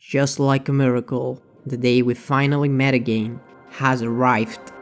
just like a miracle, the day we finally met again has arrived.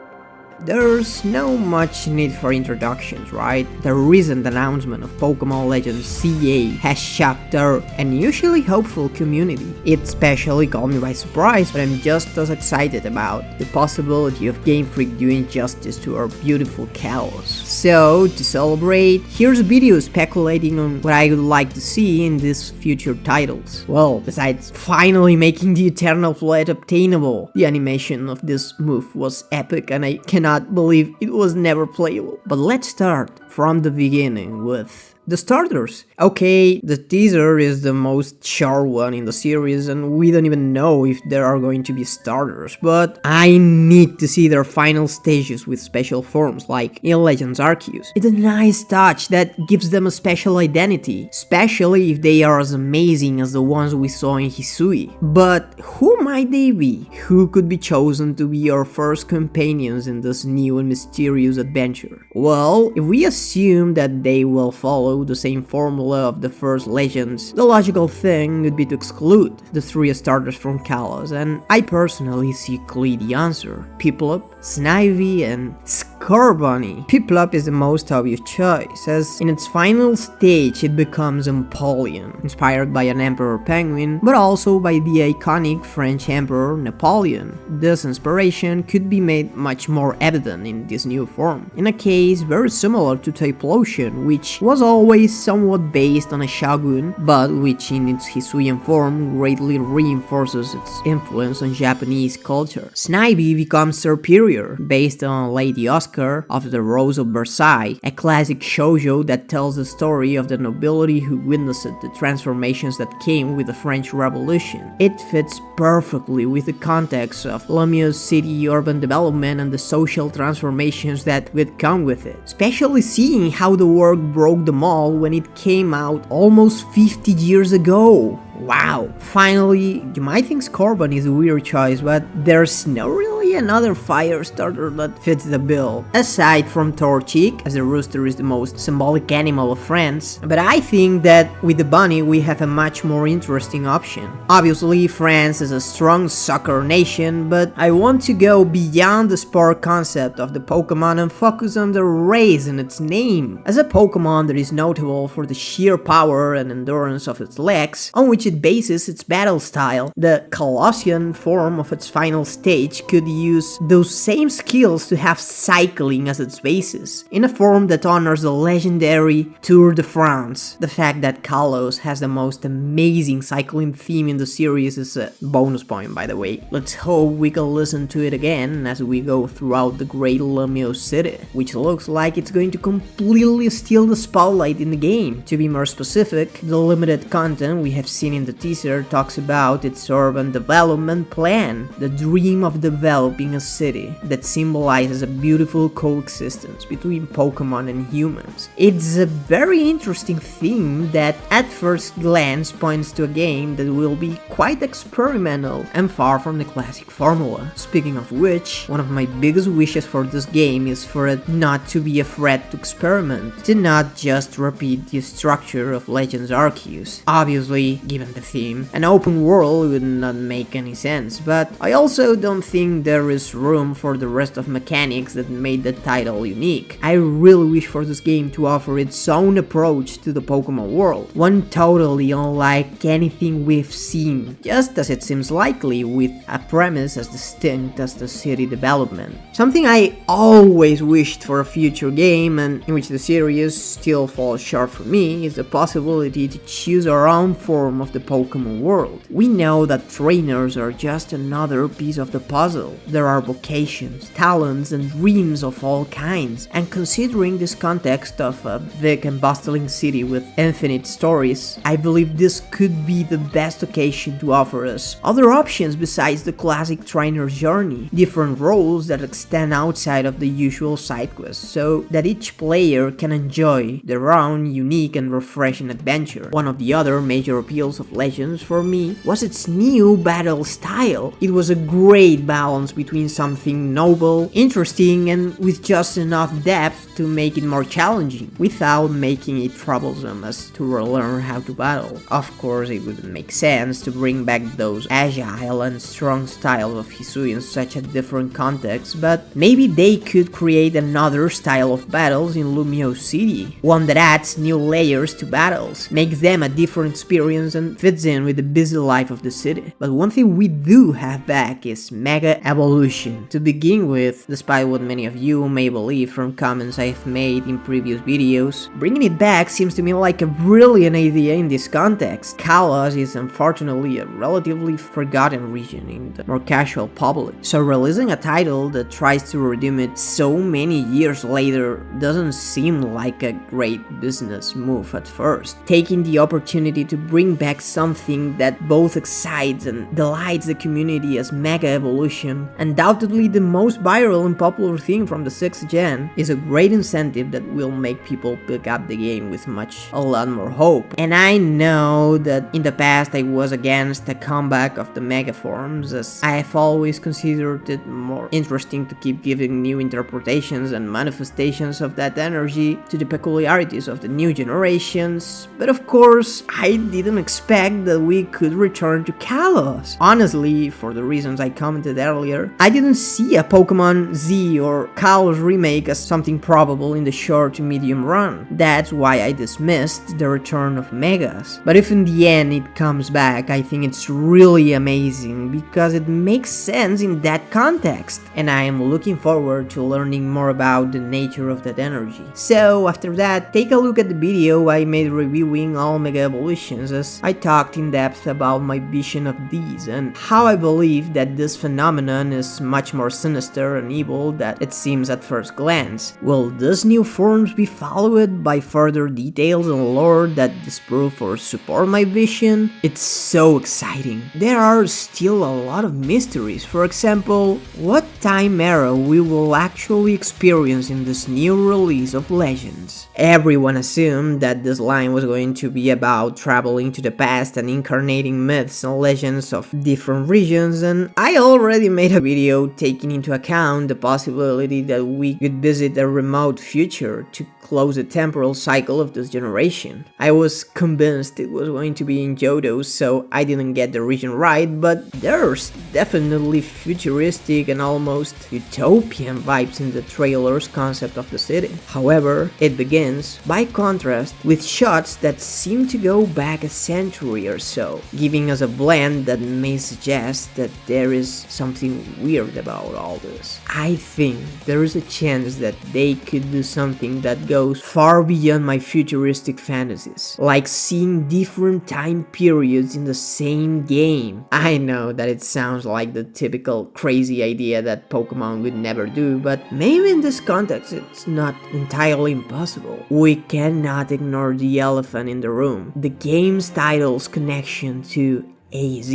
There's no much need for introductions, right? The recent announcement of Pokemon Legends CA has shocked our unusually hopeful community. It especially caught me by surprise, but I'm just as excited about the possibility of Game Freak doing justice to our beautiful Kalos. So, to celebrate, here's a video speculating on what I would like to see in these future titles. Well, besides finally making the Eternal Flood obtainable, the animation of this move was epic and I cannot believe it was never playable. But let's start from the beginning with the starters. Okay, the teaser is the most short one in the series and we don't even know if there are going to be starters, but I need to see their final stages with special forms like in Legends Arceus. It's a nice touch that gives them a special identity, especially if they are as amazing as the ones we saw in Hisui. But who might they be? Who could be chosen to be our first companions in this new and mysterious adventure? Well, if we assume that they will follow the same formula of the first Legends, the logical thing would be to exclude the 3 starters from Kalos, and I personally see clearly the answer: Piplup, Snivy, and Scorbunny. Piplup is the most obvious choice, as in its final stage it becomes Empoleon, inspired by an Emperor Penguin, but also by the iconic French Emperor Napoleon. This inspiration could be made much more evident in this new form, in a case very similar to Typhlosion, which was always somewhat based on a shogun, but which in its Hisuian form greatly reinforces its influence on Japanese culture. Snivy becomes superior, based on Lady Oscar of the Rose of Versailles, a classic shoujo that tells the story of the nobility who witnessed the transformations that came with the French Revolution. It fits perfectly with the context of Lumiou's city urban development and the social transformations that would come with it, especially seeing how the work broke the mold when it came out almost 50 years ago. Wow. Finally, you might think Scorbunny is a weird choice, but there's no really another fire starter that fits the bill, aside from Torchic, as the rooster is the most symbolic animal of France. But I think that with the bunny we have a much more interesting option. Obviously, France is a strong soccer nation, but I want to go beyond the sport concept of the Pokemon and focus on the race in its name. As a Pokemon that is notable for the sheer power and endurance of its legs, on which it bases its battle style, the Colossian form of its final stage could use those same skills to have cycling as its basis, in a form that honors the legendary Tour de France. The fact that Kalos has the most amazing cycling theme in the series is a bonus point, by the way. Let's hope we can listen to it again as we go throughout the great Lumiou city, which looks like it's going to completely steal the spotlight in the game. To be more specific, the limited content we have seen in the teaser talks about its urban development plan, the dream of developing a city that symbolizes a beautiful coexistence between Pokemon and humans. It's a very interesting theme that at first glance points to a game that will be quite experimental and far from the classic formula. Speaking of which, one of my biggest wishes for this game is for it not to be afraid to experiment, to not just repeat the structure of Legends Arceus. Obviously, given the theme, an open world would not make any sense, but I also don't think there is room for the rest of mechanics that made the title unique. I really wish for this game to offer its own approach to the Pokemon world, one totally unlike anything we've seen, just as it seems likely with a premise as distinct as the city development. Something I always wished for a future game, and in which the series still falls short for me, is the possibility to choose our own form of the Pokemon world. We know that trainers are just another piece of the puzzle. There are vocations, talents, and dreams of all kinds, and considering this context of a big and bustling city with infinite stories, I believe this could be the best occasion to offer us other options besides the classic trainer's journey, different roles that extend outside of the usual side quests, so that each player can enjoy their own unique and refreshing adventure. One of the other major appeals of Legends for me was its new battle style. It was a great balance between something noble, interesting, and with just enough depth to make it more challenging, without making it troublesome as to relearn how to battle. Of course, it would make sense to bring back those agile and strong styles of Hisui in such a different context, but maybe they could create another style of battles in Lumio City, one that adds new layers to battles, makes them a different experience and fits in with the busy life of the city. But one thing we do have back is Mega Evolution. To begin with, despite what many of you may believe from comments I've made in previous videos, bringing it back seems to me like a brilliant idea in this context. Kalos is unfortunately a relatively forgotten region in the more casual public, so releasing a title that tries to redeem it so many years later doesn't seem like a great business move at first. Taking the opportunity to bring back something that both excites and delights the community as Mega Evolution, undoubtedly the most viral and popular thing from the 6th gen, is a great incentive that will make people pick up the game with a lot more hope. And I know that in the past I was against the comeback of the Mega forms, as I have always considered it more interesting to keep giving new interpretations and manifestations of that energy to the peculiarities of the new generations, but of course I didn't expect that we could return to Kalos. Honestly, for the reasons I commented earlier, I didn't see a Pokemon Z or Kalos remake as something probable in the short to medium run. That's why I dismissed the return of Megas. But if in the end it comes back, I think it's really amazing because it makes sense in that context, and I am looking forward to learning more about the nature of that energy. So after that, take a look at the video I made reviewing all Mega Evolutions, as I talked in depth about my vision of these and how I believe that this phenomenon is much more sinister and evil than it seems at first glance. Will these new forms be followed by further details and lore that disprove or support my vision? It's so exciting. There are still a lot of mysteries. For example, what time era we will actually experience in this new release of Legends. Everyone assumed that this line was going to be about traveling to the past and incarnating myths and legends of different regions, and I already made a video taking into account the possibility that we could visit a remote future to close the temporal cycle of this generation. I was convinced it was going to be in Johto, so I didn't get the region right, but there's definitely futuristic and almost utopian vibes in the trailer's concept of the city. However, it begins, by contrast, with shots that seem to go back a century or so, giving us a blend that may suggest that there is something weird about all this. I think there is a chance that they could do something that goes far beyond my futuristic fantasies, like seeing different time periods in the same game. I know that it sounds like the typical crazy idea that Pokemon would never do, but maybe in this context it's not entirely impossible. We cannot ignore the elephant in the room, the game's title's connection to AZ,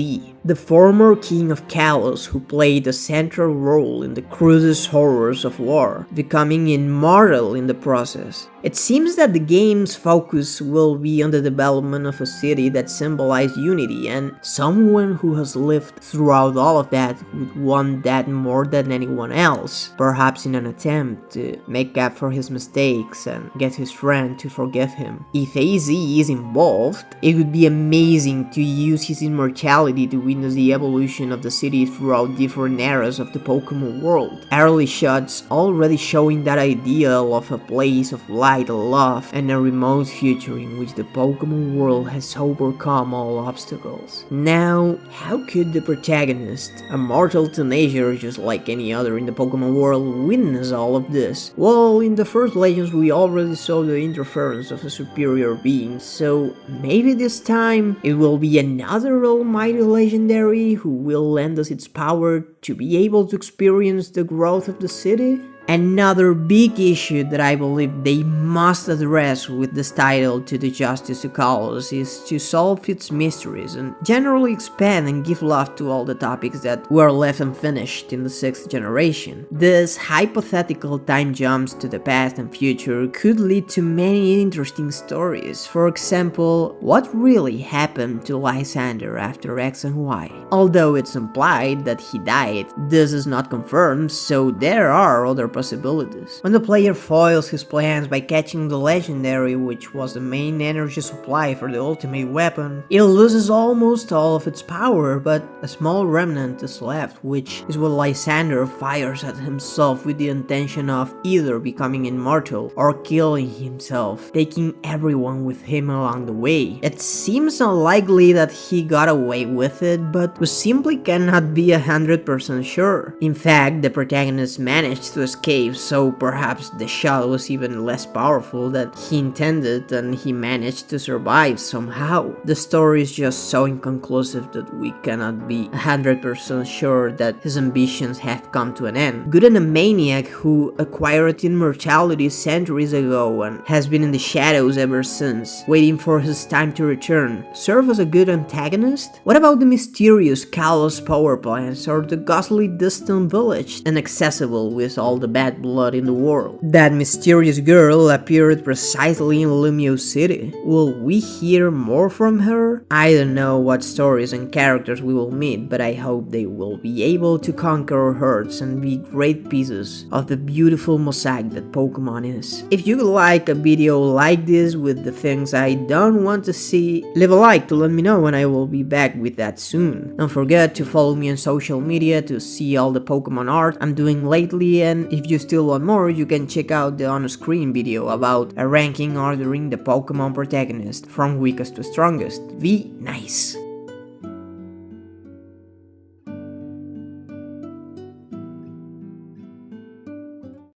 the former king of Kalos who played a central role in the cruelest horrors of war, becoming immortal in the process. It seems that the game's focus will be on the development of a city that symbolizes unity, and someone who has lived throughout all of that would want that more than anyone else, perhaps in an attempt to make up for his mistakes and get his friend to forgive him. If AZ is involved, it would be amazing to use his immortality to witness the evolution of the city throughout different eras of the Pokemon world. Early shots already showing that ideal of a place of light, love, and a remote future in which the Pokemon world has overcome all obstacles. Now, how could the protagonist, a mortal teenager just like any other in the Pokemon world, witness all of this? Well, in the first Legends we already saw the interference of a superior being, so maybe this time it will be another almighty legendary who will lend us its power to be able to experience the growth of the city? Another big issue that I believe they must address with this title to the Justice of Kalos is to solve its mysteries and generally expand and give love to all the topics that were left unfinished in the 6th generation. This hypothetical time jumps to the past and future could lead to many interesting stories. For example, what really happened to Lysander after X and Y? Although it's implied that he died, this is not confirmed, so there are other possibilities. When the player foils his plans by catching the legendary, which was the main energy supply for the ultimate weapon, it loses almost all of its power, but a small remnant is left, which is what Lysander fires at himself with the intention of either becoming immortal or killing himself, taking everyone with him along the way. It seems unlikely that he got away with it, but we simply cannot be 100% sure. In fact, the protagonist managed to escape, so perhaps the shot was even less powerful than he intended and he managed to survive somehow. The story is just so inconclusive that we cannot be 100% sure that his ambitions have come to an end. Guten, a maniac who acquired immortality centuries ago and has been in the shadows ever since, waiting for his time to return, serve as a good antagonist? What about the mysterious Kalos power plants or the ghostly distant village, inaccessible with all the bad blood in the world? That mysterious girl appeared precisely in Lumio City. Will we hear more from her? I don't know what stories and characters we will meet, but I hope they will be able to conquer our hearts and be great pieces of the beautiful mosaic that Pokemon is. If you like a video like this with the things I don't want to see, leave a like to let me know and I will be back with that soon. Don't forget to follow me on social media to see all the Pokemon art I'm doing lately, and if you still want more, you can check out the on-screen video about a ranking ordering the Pokemon protagonist from weakest to strongest. Be nice!